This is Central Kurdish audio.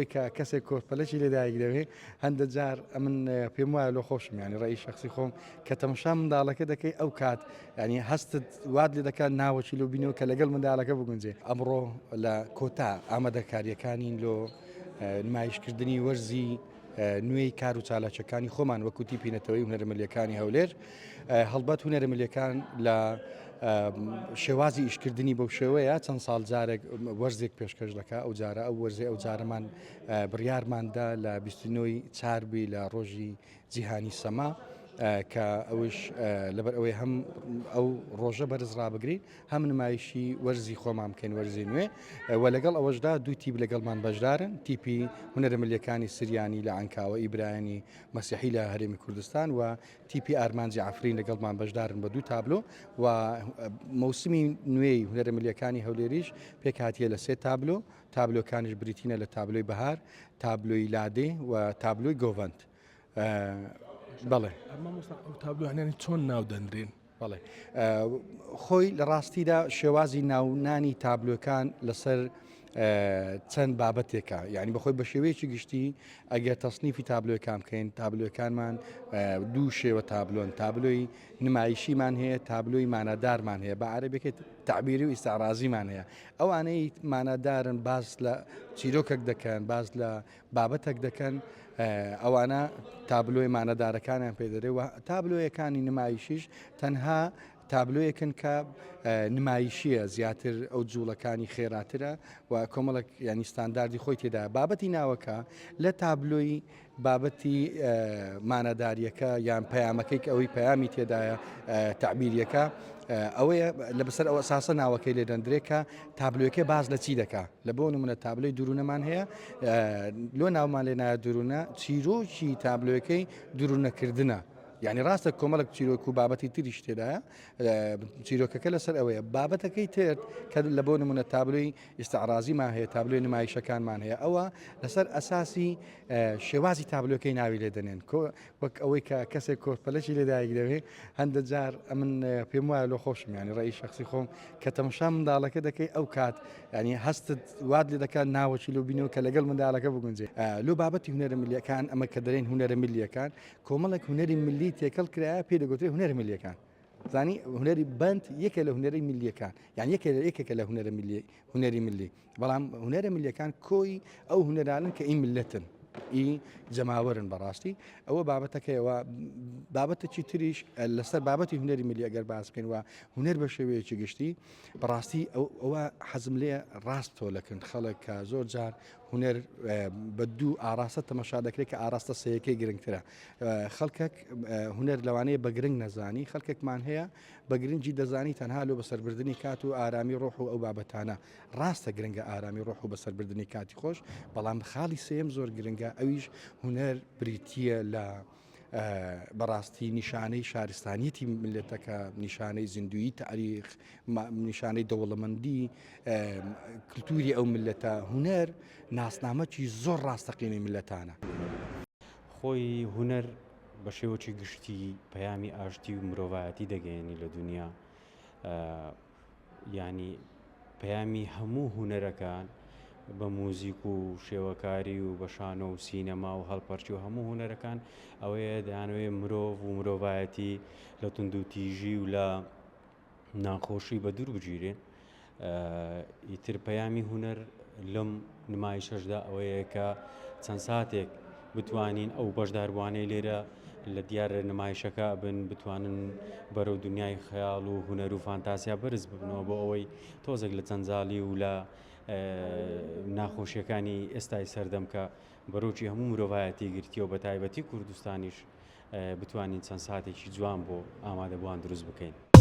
ئەوەی کە کەسێک کۆرپەلەشی لێدایک دەوێ هەندە جار من پێم وایە لۆ خۆشم ینی ڕێی شخصی خۆم کە تەماشا منداڵەکە دەکەی ئەو کات ینی هەستت واد لێ دەکات ناوەچی لۆ بینەوە کە لەگەڵ منداڵەکە بگونجێ ئەمڕۆ لە کۆتا ئامادەکاریەکانین لۆ نمایشکردنی وەرزی نوێی کار و چالاکیەکانی خۆمان وەکو تیپی نەتەوەی هونەرە ملیەکانی هەولێر هەڵبەت هونەرە ملیەکان لە شێوازی ئیشکردنی بەو شێوەیە چەند ساڵ جارێک وەرزێک پێشکەش دەکات ئەو جارە ئەو وەرزێ ئەو جارەمان بڕیارماندا لە 29 چاربی لە ڕۆژی جیهانی سەما کە ئەوش لەبەر ئەوەی هەم ئەو ڕۆژە بەرز ڕابگرین هەم نمایشی وەرزی خۆمان بکەین وەرزی نوێ و لەگەڵ ئەوەشدا دوو تیپ لەگەڵمان بەشدارن تیپی هونەرە ملیەکانی سریانی لە ئەنکاوە ئیبرایانی مەسیحی لە هەرێمی کوردستان و تیپی ئارمانجی عفرین لەگەڵمان بەشدارن بە دوو تابلۆ و مەوسمی نوێی هونەرە ملیەکانی هەولێریش پێک هاتیە لە سێ تابلۆ تابلۆکانیش بریتینە لە تابلۆی بەهار تابلۆی لادێ و تابلۆی گۆڤند بەڵێ ئەو تابلوانیانی چۆن ناو دەنرێن بەڵێ خۆی لە ڕاستیدا شێوازی ناونانی تابلۆکان لەسەر چەند بابەتێکە یعنی بەخۆی بە شێوەیەکی گشتی ئەگەر تەسنیفی تابلۆکان بکەین تابلۆکانمان دوو شێوە تابلۆن تابلۆی نمایشیمان هەیە تابلۆی مانەدارمان هەیە بە عەرەبیەکەی تعبیری و ئیستعرازیمان هەیە ئەوانەی مانەدارن باز لە چیرۆکێک دەکەن باز لە بابەتێک دەکەن ئەوانە تابلۆی مانەدارەکانیان پێدەرێت و تابلۆیەکانی نمایشیش تەنها تابلۆیەکن کە نمایشیە زیاتر ئەو جوڵەکانی خێراترە و کۆمەڵک ینی ستانداردی خۆی تێدا بابەتی ناوەکە لە تابلۆی بابەتی مانەداریەکە یان پەیامەکەی کە ئەوەی پەیامی تێدایە تعبیریەکە ئەوەیە لە بەسەر ئەو ئەساسە ناوەکەی لێ دەندرێت کە تابلۆیەکە باز لە چی دەکا لە بۆ نمونە تابلۆی دوورونەمان هەیە لۆ ناومان لێ نایە دوورونە چیرۆکی تابلۆیەکەی دوورونەکردنە یعنی ڕاستە کۆمەڵک چیرۆک و بابەتی تریش تێدایە چیرۆکەکە لەسەر ئەوەیە بابەتەکەی تر کە لە بۆ نمونە تابلۆی ئیستعرازیمان هەیە تابلۆی نمایشەکانمان هەیە ئەوە لەسەر ئەساسی شێوازی تابلۆکەی ناوی لێ دەنێن وەک ئەوەی کە کەسێک کۆرپەلەشی لێدایک دەوێ هەندە جار من پێم وایە لۆ خۆشم ینی ڕێی شخصی خۆم کە تەماشا منداڵەکە دەکەی ئەو کات ینی هەستت واد لێ دەکات ناوەچی لۆ بینەوە کە لەگەڵ منداڵەکە بگونجێ لۆ بابەتی هونەرە ملیەکان ئەمە کە دەرێن هونەرە ملیەکان کۆمەڵێک هونەری ملی تێکەڵ کرایە پێ دەگوترێت هونەرە ملیەکان زانی هونەری بند یەکە لە هونەری ملیەکان یان یەکێکە لە هونەری ملی بەڵام هونەرە ملیەکان کۆی ئەو هونەرانن کە ئین ملەتن ئی جەماوەرن بەڕاستی ئەوە بابەتەکەیەوە بابەتێکی تریش لەسەر بابەتی هونەری ملی ئەگەر باس بکەین و هونەر بە شێوەیەکی گشتی بەڕاستی ئەوە حەزم لێ ڕاست تۆلەکن خەڵک کە زۆر جار هونەر بە دوو ئاراستە تەمەشا دەکرێت کە ئاراستە سەیەکەی گرنگترە خەڵکێک هونەر لەوانەیە بە گرنگ نەزانی خەڵکێکمان هەیە بە گرنگی دەزانی تەنها لۆ بەسەربردننی کات و ئارامی ڕۆح و ئەو بابەتانە ڕاستە گرنگە ئارامی ڕۆح و بەسەربردننی کاتی خۆش بەڵام خاڵی سێم زۆر گرنگە ئەویش هونەر بریتیە لە بەڕاستی نیشانەی شارستانیەتی ملەتەکە نیشانەی زیندوی تاریخ نیشانەی دەوڵەمەندی کللتوری ئەو ملەتە هونەر ناسنامەکی زۆر ڕاستەقینەی ملەتانە خۆی هونەر بە شێوەی گشتی پەیامی ئاشتی و مرۆڤایەتی دەگەیەنی لە دنیا ینی پەیامی هەموو هونەرەکان بە موزیک و شێوەکاری و بە شانۆ و سینەما و هەڵپەرچی و هەموو هونەرەکان ئەوەیە دەیانوێ مرۆڤ و مرۆڤایەتی لە تونند و تیژی و لە ناخۆشی بە دوور بگیرێن ئیتر پەیامی هونەر لەم نمایشەشدا ئەوەیە کە چەند ساتێک بتوانین ئەو بەشداربوانەی لێرە لە دیارە نمایشەکە بن بتوانن بەرەو دنیای خەیاڵ و هونەر و فانتاسیا بەرز ببنەوە بۆ ئەوەی تۆزێک لە چەندزاڵی و لە ناخۆشیەکانی ئێستای سەردەم کە بەرۆکی هەموو مرۆڤایەتی گرتیەوە بە تایبەتی کوردستانیش بتوانین چەند ساتێکی جوان بۆ ئامادەبووان دروست بکەین.